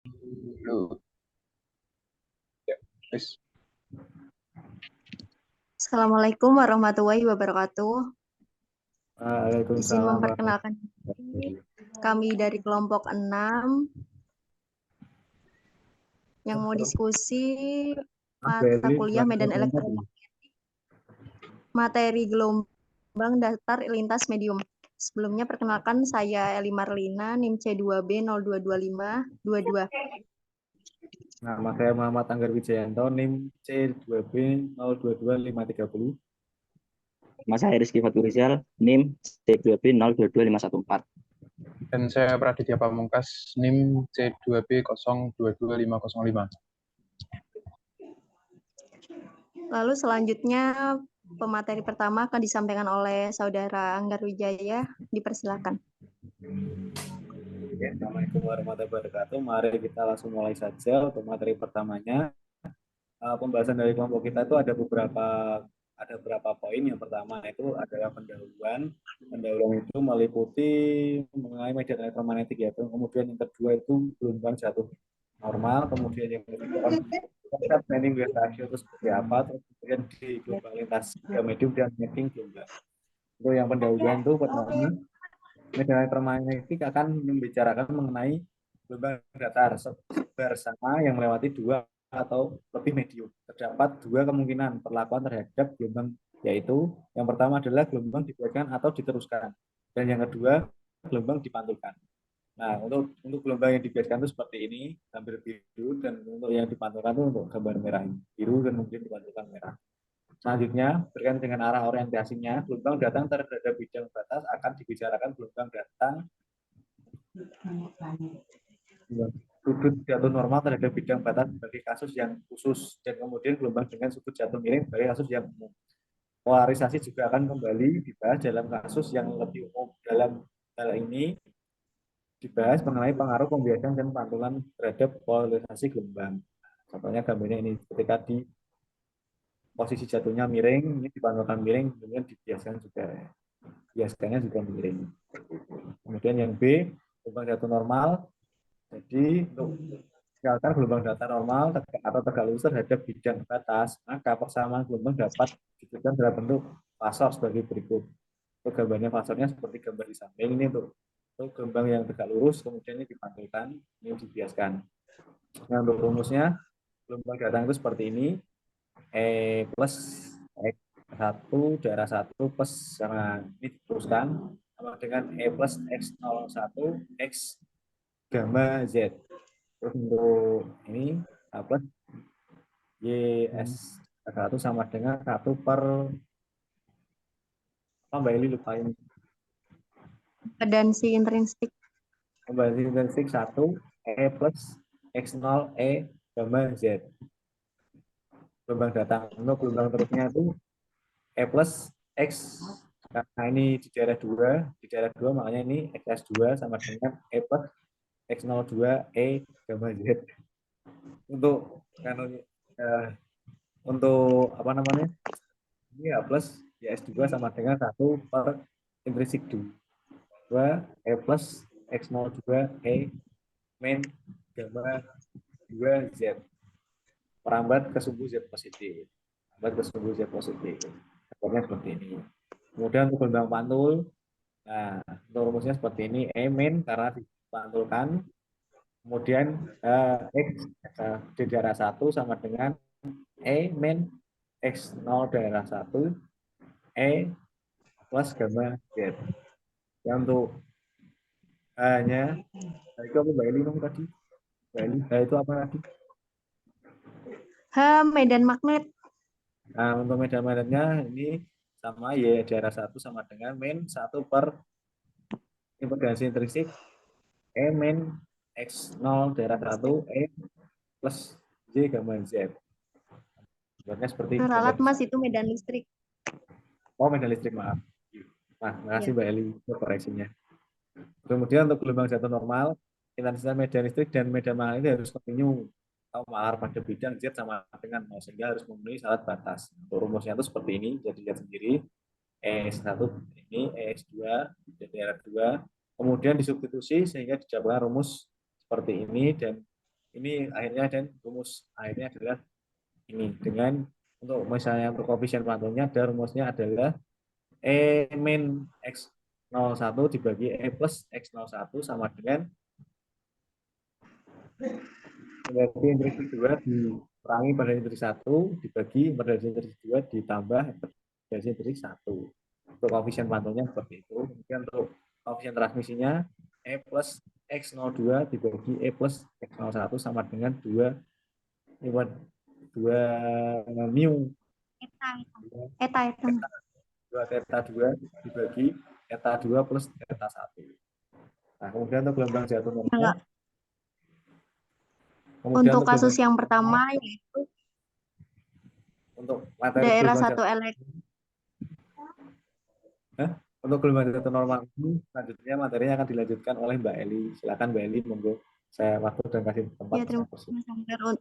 Dulu. Ya, wis. Assalamualaikum warahmatullahi wabarakatuh. Izin Waalaikumsalam memperkenalkan diri, warahmatullahi kami dari kelompok 6 yang mau wabarakatuh. diskusi Mas mata Berli, kuliah selamat medan datang tadi. elektromagnetik, materi gelombang datar lintas medium. Sebelumnya perkenalkan saya Eli Marlina, NIM C2B022522. Nama saya Muhammad Anggar Wijayanto, NIM C2B022530. Nama saya Rizky Faturizal, NIM C2B022514. Dan saya Praditya Pamungkas, NIM C2B022505. Lalu selanjutnya pemateri pertama akan disampaikan oleh Saudara Anggar Wijaya. Dipersilakan. Oke, Assalamualaikum warahmatullahi wabarakatuh. Mari kita langsung mulai saja untuk materi pertamanya. Pembahasan dari kelompok kita itu ada beberapa poin. Yang pertama itu adalah pendahuluan. Pendahuluan itu meliputi mengenai medan elektromagnetik ya. Kemudian yang kedua itu gelombang jatuh normal. Kemudian yang ketiga konsep bending wave ratio itu seperti apa. Terus kemudian di gelombang lintas medium dan mapping gelombang. Itu yang pendahuluan itu pertama medan elektromagnetik akan membicarakan mengenai gelombang datar bersama yang melewati dua atau lebih medium. Terdapat dua kemungkinan perlakuan terhadap gelombang, yaitu yang pertama adalah gelombang dibiarkan atau diteruskan, dan yang kedua gelombang dipantulkan. Nah, untuk gelombang yang dibiarkan itu seperti ini, gambar biru, dan untuk yang dipantulkan itu untuk gambar merah biru dan kemudian dipantulkan merah. Selanjutnya, berkaitan dengan arah orientasinya, gelombang datang terhadap bidang batas akan dibicarakan gelombang datang sudut jatuh normal terhadap bidang batas sebagai kasus yang khusus, dan kemudian gelombang dengan sudut jatuh miring sebagai kasus yang umum. Polarisasi juga akan kembali dibahas dalam kasus yang lebih umum. Dalam hal ini dibahas mengenai pengaruh pembiasan dan pantulan terhadap polarisasi gelombang. Contohnya gambarnya ini, ketika di posisi jatuhnya miring, ini dipantulkan miring, kemudian biasanya juga miring. Kemudian yang B, gelombang jatuh normal. Jadi untuk misalkan gelombang datar normal atau tegak lurus terhadap bidang batas, maka persamaan gelombang dapat diberikan dalam bentuk fasor sebagai berikut. Untuk gambarnya fasornya seperti gambar di samping ini untuk gelombang yang tegak lurus, kemudian ini dipantulkan, ini dibiaskan. Nah, untuk rumusnya, gelombang datang itu seperti ini, E plus X1 daerah 1 plus sama ini diteruskan sama dengan E plus X01 X gamma Z. Terus untuk ini apa YS1 sama dengan 1 per apa Mbak Eli lupain. Impedansi intrinsik. Impedansi intrinsik 1 E plus X0 E gamma Z. Gelombang datang. Untuk gelombang terusnya itu E plus X, karena ini di daerah 2 makanya ini XS2 sama dengan E plus X02 E gamma Z. Untuk untuk apa namanya? Ini ya plus YS2 sama dengan 1 per intrinsik 2 E plus X02 E min gamma 2 Z. Merambat ke sumbu Z positif. Merambat ke sumbu Z positif. Contohnya seperti ini. Kemudian untuk gelombang pantul, nah untuk rumusnya seperti ini, E min karena dipantulkan, kemudian X di daerah 1 sama dengan E min X0 daerah 1 E plus gamma Z. Yang untuk hanya itu apa Mbak Eli tadi? Mbak Eli, itu apa tadi? H. Medan magnet. Nah, untuk medan-medannya ini sama Y daerah 1 sama dengan min 1 per impedansi intrinsik E min X0 daerah 1 E plus Y gamma Z. Sebenarnya seperti Ralat Mas itu medan listrik. oh medan listrik, maaf. Nah, makasih Mbak Eli untuk koreksinya. Kemudian untuk gelombang jatuh normal, intensitas medan listrik dan medan magnetik harus kontinu atau malar pada bidang Z sama dengan 0, sehingga harus memenuhi syarat batas. Untuk rumusnya itu seperti ini, jadi lihat sendiri. ES1 ini, ES2 jadi R2. Kemudian disubstitusi sehingga didapatkan rumus seperti ini, dan Ini akhirnya dan rumus akhirnya adalah ini dengan untuk misalnya untuk koefisien pantulnya ada rumusnya adalah E min X01 dibagi E plus X01 sama dengan berarti integral 2 dikurangi pada integral 1 dibagi pada integral 2 ditambah pada integral 1. Untuk koefisien pantulnya seperti itu. Kemudian untuk koefisien transmisinya E plus X02 dibagi E plus X01 sama dengan 2 mu. Eta. 2 theta 2 dibagi theta 2 plus theta 1. Nah, kemudian untuk gelombang jatuh normal. Untuk kasus yang pertama yaitu untuk materi daerah gelombang satu elektrik. Untuk gelombang jatuh normal ini selanjutnya materinya akan dilanjutkan oleh Mbak Eli. Silakan Mbak Eli, monggo saya waktu dan kasih tempat. Ya, terima kasih Mas Angger.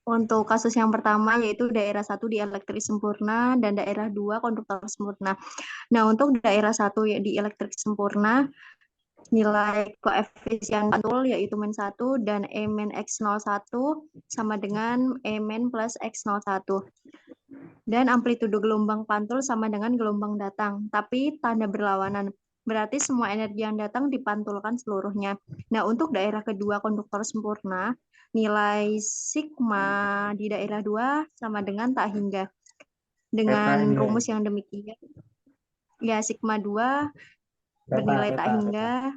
Untuk kasus yang pertama yaitu daerah 1 dielektrik sempurna dan daerah 2 konduktor sempurna. Nah, untuk daerah 1 di elektrik sempurna, nilai koefisien pantul yaitu min 1 dan E min X01 sama dengan E min plus X01. Dan amplitudo gelombang pantul sama dengan gelombang datang, tapi tanda berlawanan. Berarti semua energi yang datang dipantulkan seluruhnya. Nah, untuk daerah kedua konduktor sempurna, nilai sigma di daerah 2 sama dengan tak hingga. Dengan rumus yang demikian, ya sigma 2 bernilai tak hingga.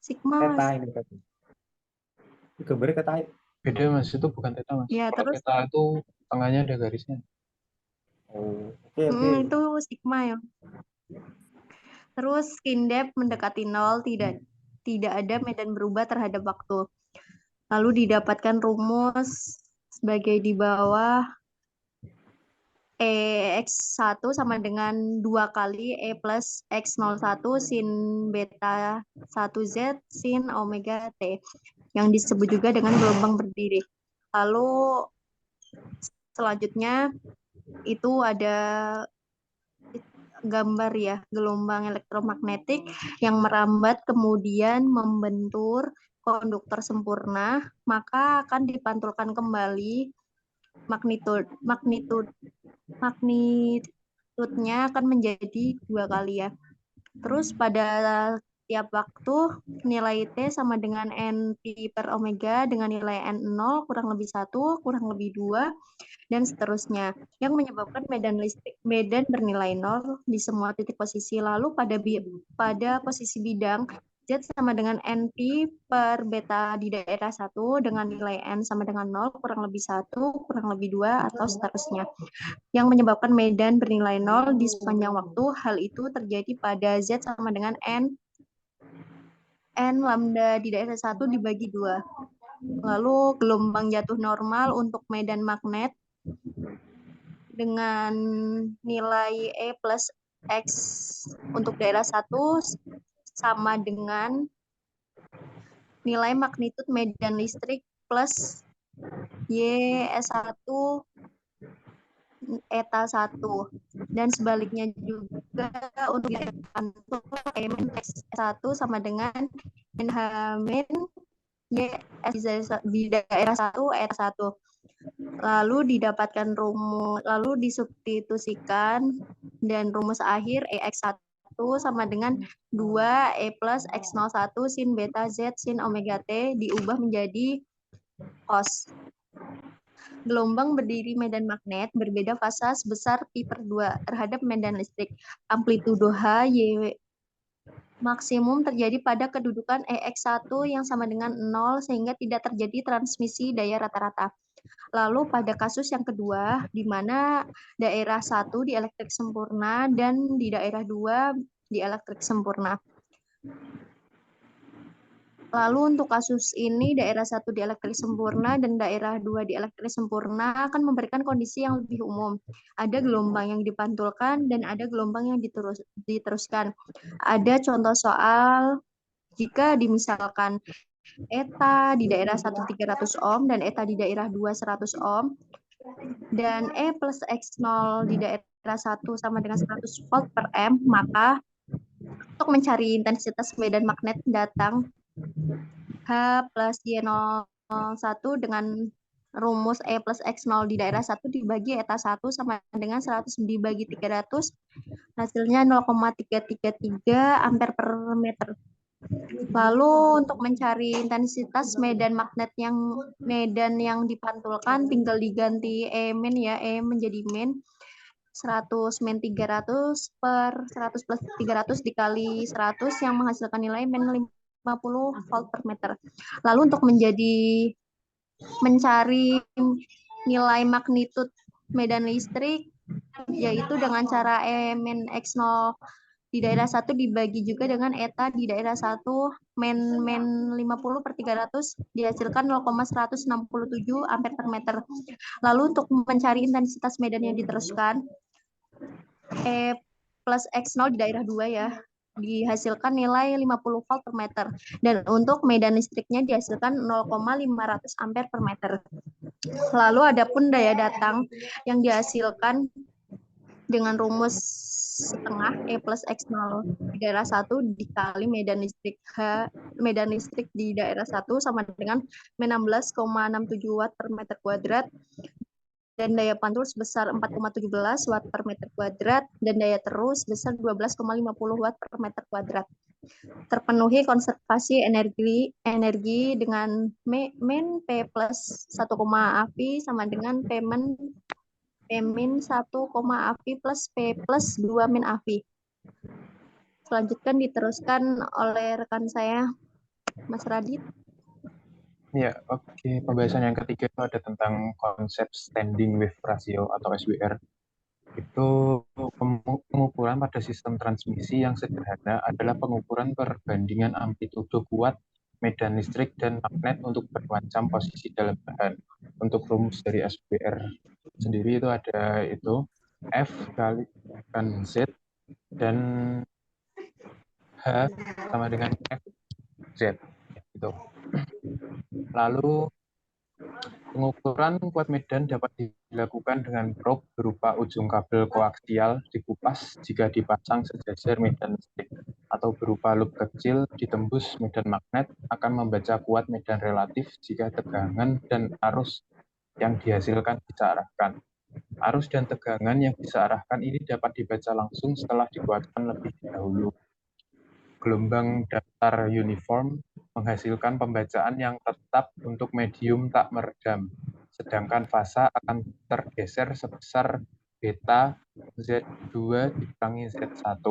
Sigma, Theta ini tadi. Gambarnya theta. Beda Mas, itu bukan theta Mas. Ya, Kalau terus theta itu tengahnya ada garisnya. Oh, oke. itu sigma ya. Terus skin depth mendekati 0, tidak ada medan berubah terhadap waktu. Lalu didapatkan rumus sebagai di bawah. EX1 sama dengan 2 kali E plus X01 sin beta 1Z sin omega T, yang disebut juga dengan gelombang berdiri. Lalu selanjutnya itu ada gambar ya, gelombang elektromagnetik yang merambat kemudian membentur konduktor sempurna, maka akan dipantulkan kembali magnitudenya akan menjadi 2 kali ya. Terus pada tiap waktu nilai T sama dengan NP per omega dengan nilai N0 kurang lebih 1, kurang lebih 2, dan seterusnya. Yang menyebabkan medan bernilai 0 di semua titik posisi. Lalu pada posisi bidang, Z sama dengan NP per beta di daerah 1 dengan nilai N sama dengan 0, kurang lebih 1, kurang lebih 2, atau seterusnya. Yang menyebabkan medan bernilai 0 di sepanjang waktu. Hal itu terjadi pada Z sama dengan N lambda di daerah 1 dibagi 2. Lalu gelombang jatuh normal untuk medan magnet dengan nilai E plus X untuk daerah 1 sama dengan nilai magnitud medan listrik plus YS1 eta 1, dan sebaliknya juga untuk E min X1 sama dengan NH min YS di daerah 1 eta 1. Lalu didapatkan lalu disubstitusikan dan rumus akhir EX1 sama dengan 2 E plus X01 sin beta Z sin omega T diubah menjadi cos. Gelombang berdiri medan magnet berbeda fasa sebesar pi per 2 terhadap medan listrik. Amplitudo H, Y maksimum terjadi pada kedudukan EX1 yang sama dengan 0 sehingga tidak terjadi transmisi daya rata-rata. Lalu pada kasus yang kedua, di mana daerah 1 di elektrik sempurna dan di daerah 2 di elektrik sempurna. Lalu untuk kasus ini, daerah 1 di elektrik sempurna dan daerah 2 di elektrik sempurna akan memberikan kondisi yang lebih umum. Ada gelombang yang dipantulkan dan ada gelombang yang diteruskan. Ada contoh soal jika dimisalkan eta di daerah 1 300 ohm dan eta di daerah 2 100 ohm dan E plus X0 di daerah 1 sama dengan 100 volt per M, maka untuk mencari intensitas medan magnet datang H plus Y01 dengan rumus E plus X0 di daerah 1 dibagi eta 1 sama dengan 100 dibagi 300, hasilnya 0,333 ampere per meter. Lalu untuk mencari intensitas medan yang dipantulkan tinggal diganti E min ya, E menjadi min 100 min 300 per 100 plus 300 dikali 100 yang menghasilkan nilai min 50 volt per meter. Lalu untuk mencari nilai magnitud medan listrik yaitu dengan cara E min X0 di daerah 1 dibagi juga dengan eta di daerah 1 min 50 per 300 dihasilkan 0,167 ampere per meter. Lalu untuk mencari intensitas medan yang diteruskan, E plus X0 di daerah 2 ya, dihasilkan nilai 50 volt per meter. Dan untuk medan listriknya dihasilkan 0,500 ampere per meter. Lalu adapun daya datang yang dihasilkan dengan rumus setengah E plus X0 di daerah 1 dikali medan listrik di daerah 1 sama dengan 16,67 watt per meter kuadrat dan daya pantul sebesar 4,17 watt per meter kuadrat dan daya terus sebesar 12,50 watt per meter kuadrat. Terpenuhi konservasi energi dengan min P plus 1, AVI sama dengan P min 1, AVI plus P plus 2 min AVI. Selanjutkan diteruskan oleh rekan saya, Mas Radit. Ya, oke. Pembahasan yang ketiga itu ada tentang konsep standing wave ratio atau SWR. Itu pengukuran pada sistem transmisi yang sederhana adalah pengukuran perbandingan amplitudo kuat medan listrik dan magnet untuk bermacam posisi dalam bahan. Untuk rumus dari SWR sendiri itu ada itu F kali kan Z dan H sama dengan F Z gitu. Lalu pengukuran kuat medan dapat dilakukan dengan probe berupa ujung kabel koaksial dikupas jika dipasang sejajar medan listrik atau berupa loop kecil ditembus medan magnet akan membaca kuat medan relatif jika tegangan dan arus yang dihasilkan disearahkan. Arus dan tegangan yang disearahkan ini dapat dibaca langsung setelah dikuatkan lebih dahulu. Gelombang datar uniform menghasilkan pembacaan yang tetap untuk medium tak meredam, sedangkan fasa akan tergeser sebesar beta Z2 dikurangi Z1.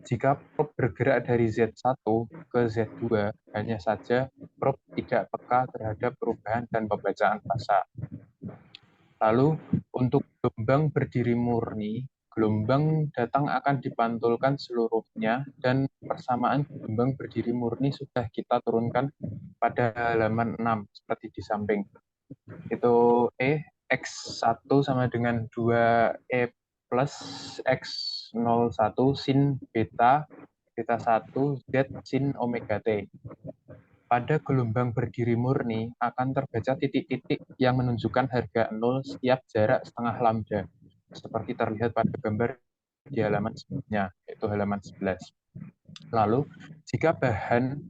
Jika probe bergerak dari Z1 ke Z2, hanya saja probe tidak peka terhadap perubahan dan pembacaan fasa. Lalu, untuk gelombang berdiri murni, gelombang datang akan dipantulkan seluruhnya dan persamaan gelombang berdiri murni sudah kita turunkan pada halaman 6 seperti di samping. Itu X1 sama dengan 2E plus X01 sin beta 1 Z sin omega T. Pada gelombang berdiri murni akan terbaca titik-titik yang menunjukkan harga 0 setiap jarak setengah lambda, seperti terlihat pada gambar di halaman sebelumnya, yaitu halaman 11. Lalu, jika bahan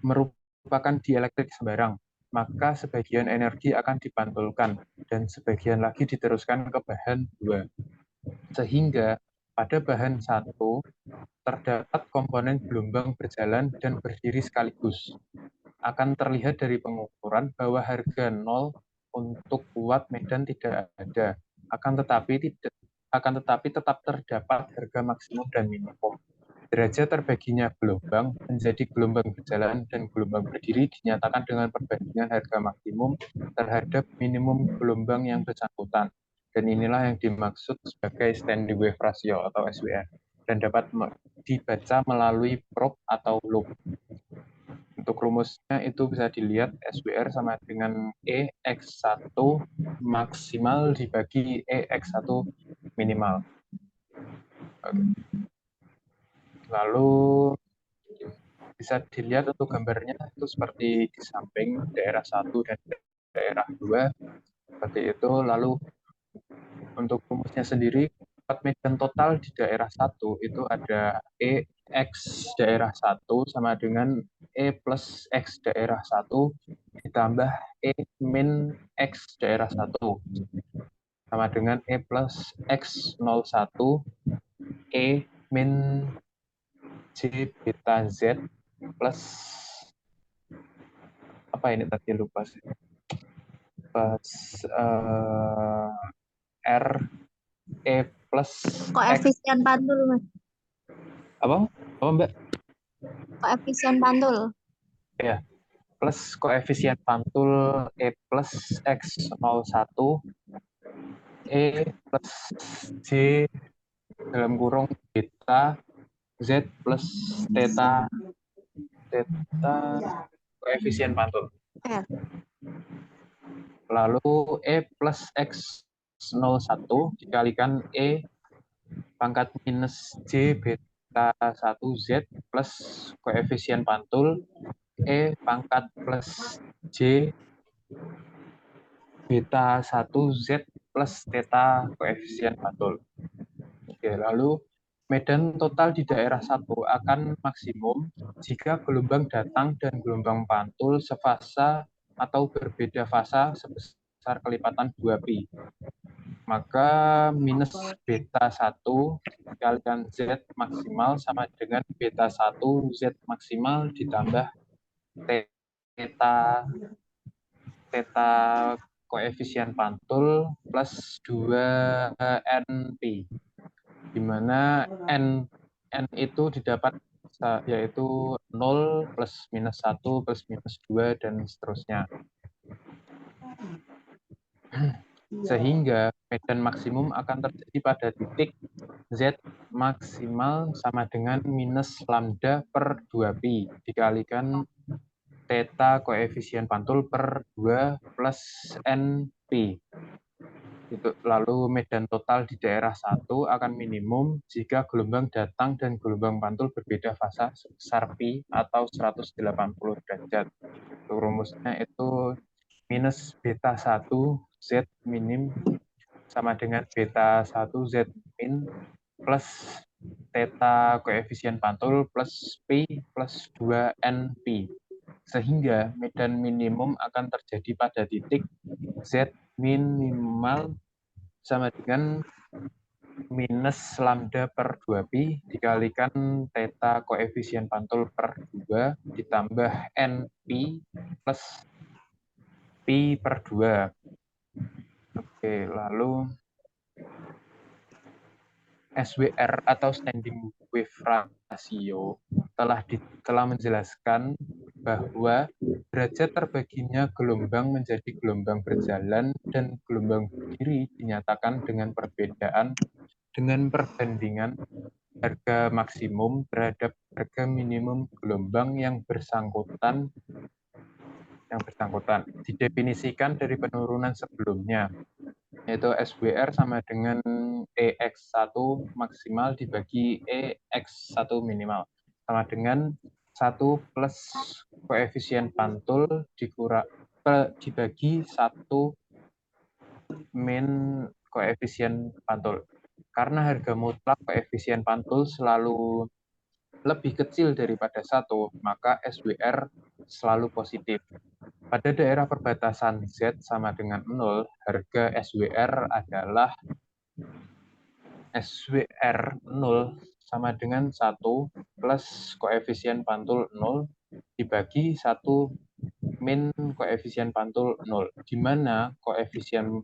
merupakan dielektrik sembarang, maka sebagian energi akan dipantulkan, dan sebagian lagi diteruskan ke bahan 2. Sehingga pada bahan 1, terdapat komponen gelombang berjalan dan berdiri sekaligus. Akan terlihat dari pengukuran bahwa harga 0 untuk kuat medan tidak ada, akan tetapi tetap terdapat harga maksimum dan minimum. Derajat terbaginya gelombang menjadi gelombang berjalan dan gelombang berdiri dinyatakan dengan perbandingan harga maksimum terhadap minimum gelombang yang bersangkutan. Dan inilah yang dimaksud sebagai standing wave ratio atau SWR dan dapat dibaca melalui probe atau loop. Untuk rumusnya itu bisa dilihat SWR sama dengan EX1 maksimal dibagi EX1 minimal. Lalu bisa dilihat untuk gambarnya itu seperti di samping daerah 1 dan daerah 2 seperti itu. Lalu untuk rumusnya sendiri kuat medan total di daerah 1 itu ada E X daerah 1 sama dengan E plus X daerah 1 ditambah E min X daerah 1 sama dengan E plus X01 E min J beta Z plus apa ini tadi lupa sih, plus R E plus X Koefisien pantul, Mas. apa Mbak? Koefisien pantul. Ya, plus koefisien pantul E plus X01 E plus J dalam kurung beta Z plus theta koefisien pantul. R. Lalu E plus X01 dikalikan E pangkat minus J beta 1 Z plus koefisien pantul E pangkat plus J beta 1 Z plus theta koefisien pantul. Oke, lalu medan total di daerah 1 akan maksimum jika gelombang datang dan gelombang pantul sefasa atau berbeda fasa sebesar kelipatan 2pi. Maka minus beta 1 dikalikan Z maksimal sama dengan beta 1 Z maksimal ditambah theta koefisien pantul plus 2np, di mana n itu didapat yaitu 0 plus minus 1 plus minus 2 dan seterusnya. Sehingga medan maksimum akan terjadi pada titik Z maksimal sama dengan minus lambda per 2pi dikalikan theta koefisien pantul per 2 plus np. Lalu medan total di daerah 1 akan minimum jika gelombang datang dan gelombang pantul berbeda fasa sebesar pi atau 180 derajat. Rumusnya itu minus beta 1 Z minim sama dengan beta 1 Z min plus theta koefisien pantul plus pi plus 2np. Sehingga medan minimum akan terjadi pada titik Z minimal sama dengan minus lambda per 2pi dikalikan theta koefisien pantul per 2 ditambah np plus pi per 2. Oke, lalu SWR atau standing wave ratio telah menjelaskan bahwa derajat terbaginya gelombang menjadi gelombang berjalan dan gelombang berdiri dinyatakan dengan perbandingan harga maksimum terhadap harga minimum gelombang yang bersangkutan didefinisikan dari penurunan sebelumnya, yaitu SWR sama dengan EX1 maksimal dibagi EX1 minimal sama dengan 1 plus koefisien pantul dibagi 1 min koefisien pantul. Karena harga mutlak koefisien pantul selalu lebih kecil daripada 1, maka SWR selalu positif. Pada daerah perbatasan Z sama dengan 0, harga SWR adalah SWR 0 sama dengan 1 plus koefisien pantul 0 dibagi 1 min koefisien pantul 0, di mana koefisien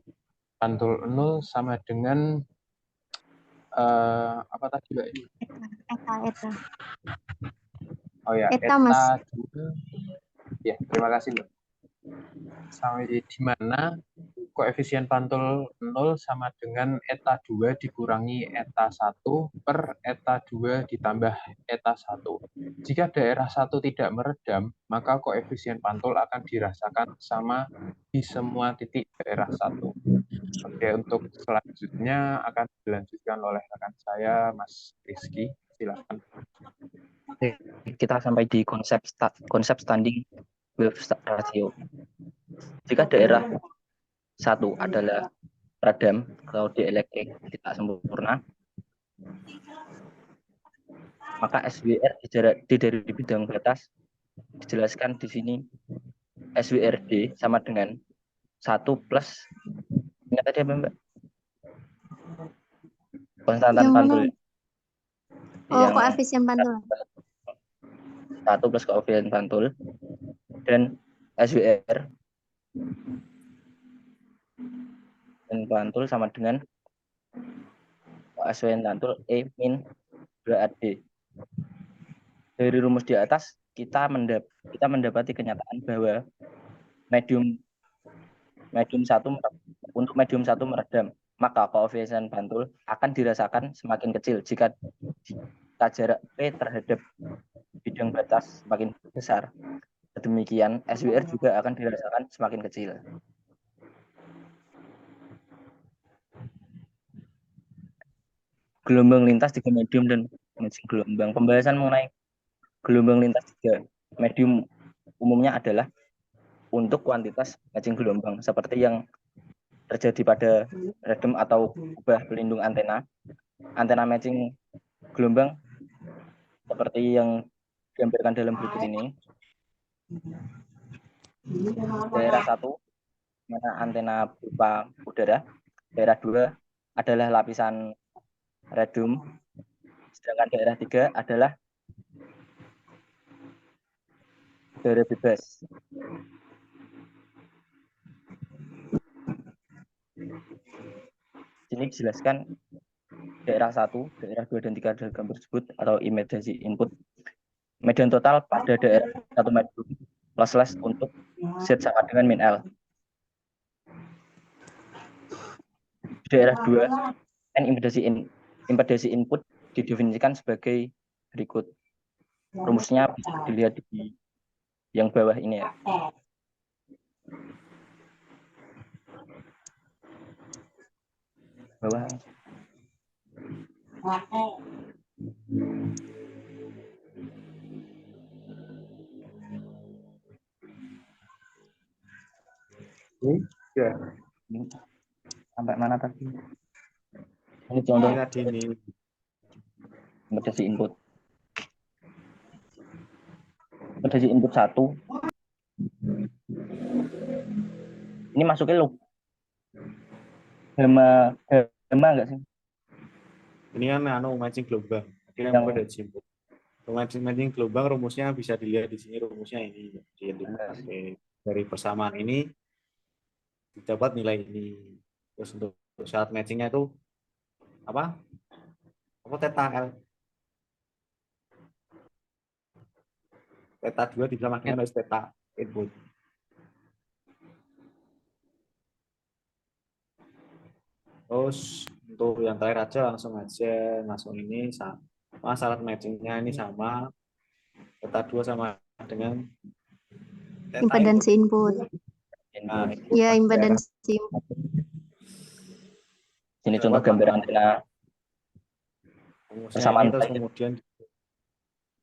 pantul 0 sama dengan apa tadi Mbak? Eta. Oh ya, Eta, Mas. Ya, terima kasih Mbak. Sampai di mana koefisien pantul 0 sama dengan eta 2 dikurangi eta 1 per eta 2 ditambah eta 1. Jika daerah 1 tidak meredam, maka koefisien pantul akan dirasakan sama di semua titik daerah 1. Oke, untuk selanjutnya akan dilanjutkan oleh rekan saya, Mas Rizky. Silakan. Kita sampai di konsep standing wave ratio. Jika daerah 1 adalah redam atau dielektrik tidak sempurna, Maka SWR di bidang batas dijelaskan di sini SWRD sama dengan 1 plus, ingat tadi apa Mbak? Konstantan Yang pantul. mana? Oh, Yang koefisien pantul. 1 plus koefisien pantul. Dan SWR dan pantul sama dengan koefisien pantul E min 2AD. Dari rumus di atas kita mendapati kenyataan bahwa medium 1 untuk medium 1 meredam, maka koefisien pantul akan dirasakan semakin kecil jika jarak P terhadap bidang batas semakin besar. Demikian SWR juga akan dirasakan semakin kecil. Gelombang lintas 3 medium dan matching gelombang. Pembahasan mengenai gelombang lintas 3 medium umumnya adalah untuk kuantitas matching gelombang seperti yang terjadi pada redem atau kubah pelindung antena. Antena matching gelombang seperti yang digambarkan dalam berikut ini. Daerah 1 mana antena berupa udara. Daerah 2 adalah lapisan redum. Sedangkan daerah 3 adalah udara bebas. Sini dijelaskan daerah 1, daerah 2 dan 3 dalam gambar tersebut atau imajinasi input. Median total pada daerah 1 medium lossless untuk Z sama dengan min L. Daerah 2 N impedasi input didefinisikan sebagai berikut. Rumusnya bisa dilihat di yang bawah ini ya. Bawah. Ya, Sampai mana tadi? Ini contoh tadi ini. impedasi input. Impedasi input 1. Ini masuknya lo. Hema enggak sih? Ini kan matching gelombang. Ini Yang pada input. Matching gelombang rumusnya bisa dilihat di sini, rumusnya ini. Jadi dari persamaan ini didapat nilai ini. Terus untuk syarat matchingnya itu apa? Apa theta L? Theta 2 disamakan oleh theta input. Terus untuk yang terakhir aja langsung ini sama syarat matchingnya ini sama theta 2 sama dengan theta Impedansi input. Nah, Ya, impedansi input. Ini contoh gambar antena rumusnya ini terus kemudian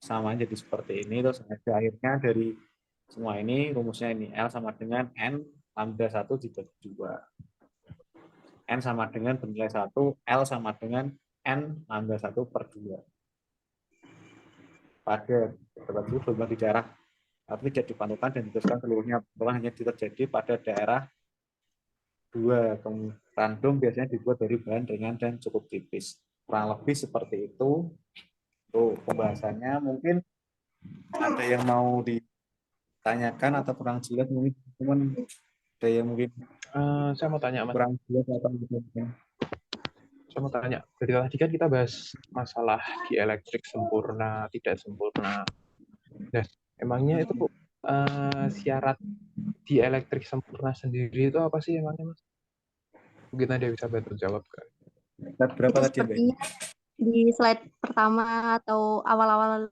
sama jadi seperti ini terus akhirnya dari semua ini rumusnya ini L sama dengan N lambda 1 dibagi 2. N sama dengan bernilai 1, L sama dengan N lambda 1 per 2. Pada gelombang di daerah tapi tidak dipantulkan dan diteruskan seluruhnya hanya terjadi pada daerah 2. Random biasanya dibuat dari bahan ringan dan cukup tipis. Kurang lebih seperti itu. Tuh, pembahasannya mungkin ada yang mau ditanyakan atau kurang jelas mungkin teman ada yang mungkin Saya mau tanya, Mas. kurang jelas atau mungkin Saya mau tanya, dari tadi kan kita bahas masalah dielektrik sempurna, tidak sempurna. Nah, emangnya itu syarat dielektrik sempurna sendiri itu apa sih emangnya, Mas? Mungkin ada yang bisa bantu jawab kan? berapa Itu tadi Mbak? sepertinya di slide pertama atau awalan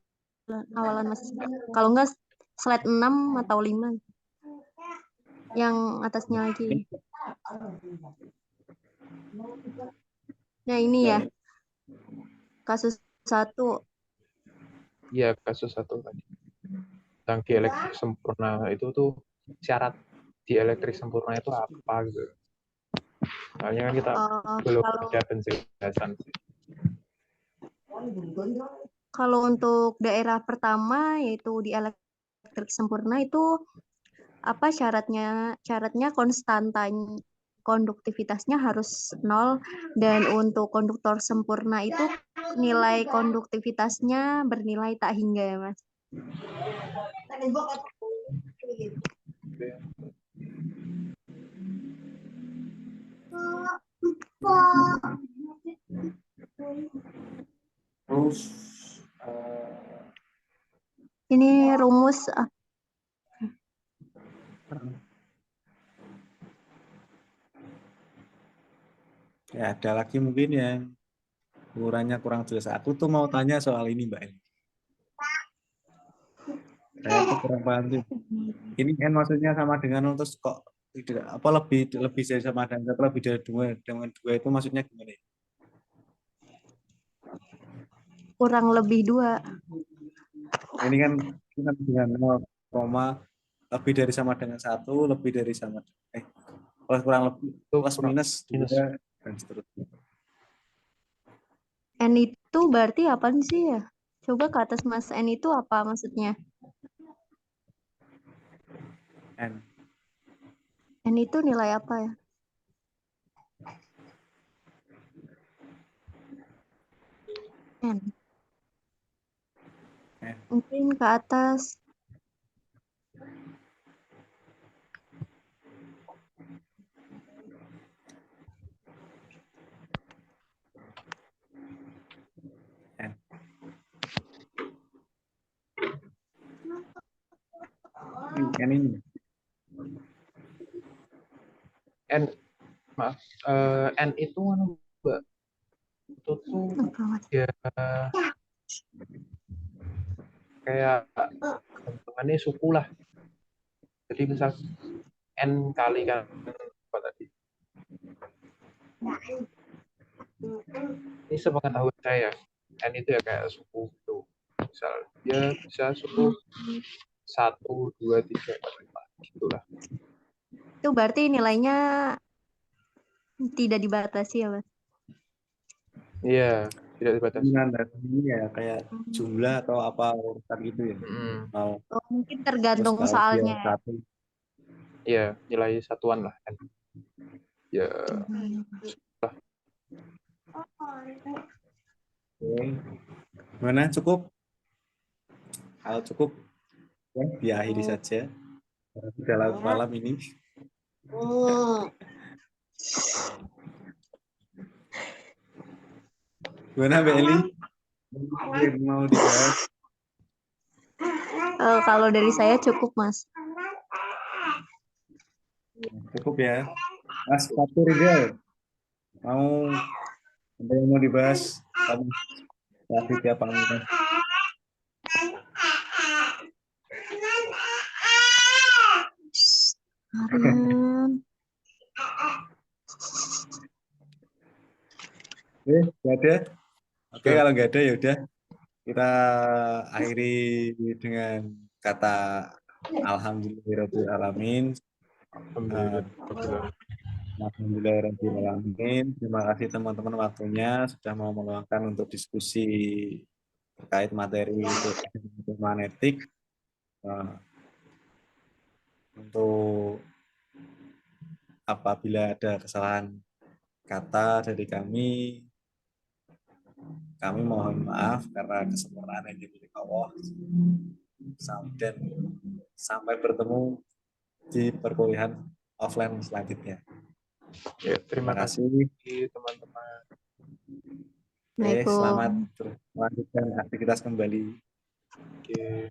Mas. Kalau enggak slide 6 atau 5. Yang atasnya lagi. Nah, ini ya. Kasus 1. Iya, kasus 1 tadi. Tentang dielektrik sempurna itu tuh syarat dielektrik sempurna itu apa gitu. Soalnya kan kita belum ada penjelasan sih. Kalau untuk daerah pertama yaitu di elektrik sempurna itu apa syaratnya? Syaratnya konstantanya konduktivitasnya harus 0 dan untuk konduktor sempurna itu nilai konduktivitasnya bernilai tak hingga ya, Mas. Terus Ini rumus ya ada lagi mungkin yang ukurannya kurang jelas. Aku tuh mau tanya soal ini Mbak Eli. Saya tuh kurang paham sih. Ini N maksudnya sama dengan terus kok tidak apa lebih dari sama dengan lebih dari dengan dua itu maksudnya gimana? kurang lebih 2. Ini kan dengan 0, lebih dari sama dengan 1, lebih dari sama kurang lebih Itu plus kurang minus minus. 2 dan seterusnya. N itu berarti apa sih ya? Coba ke atas Mas, N itu apa maksudnya? N. N itu nilai apa ya? N. N. Mungkin ke atas. N. N ini. N, maaf, N itu Mbak, itu tuh ya kayak gampangannya suku lah. Jadi misal N kali kan apa tadi? Ini sepengetahuan saya, N itu ya kayak suku gitu. Misal dia bisa suku 1, 2, 3, 4, 5 gitulah. Itu berarti nilainya tidak dibatasi ya, Mas? Iya, tidak dibatasi. Ini ya kayak jumlah atau apa urutan gitu ya. Oh, mungkin tergantung Terus soalnya. satu. Iya, nilai satuan lah N. Ya. Oke. Mana cukup? Kalau cukup ya diakhiri saja. Dalam malam ini. Gimana Mbak Eli? Mau dibahas? Kalau dari saya cukup, Mas. Cukup ya. Mas Fatur Rizal. Ada yang mau dibahas? Kamu kasih tiap panggilan. Nggak ada? Oke, kalau nggak ada ya udah kita akhiri dengan kata Alhamdulillahirobbilalamin. Alhamdulillahirobbilalamin. Terima kasih teman-teman waktunya sudah mau meluangkan untuk diskusi terkait materi magnetik. Untuk apabila ada kesalahan kata dari kami mohon maaf karena kesempurnaan yang dimiliki Allah. Dan sampai bertemu di perkuliahan offline selanjutnya. Ya, terima kasih teman-teman. Selamat melanjutkan aktivitas kembali. Oke.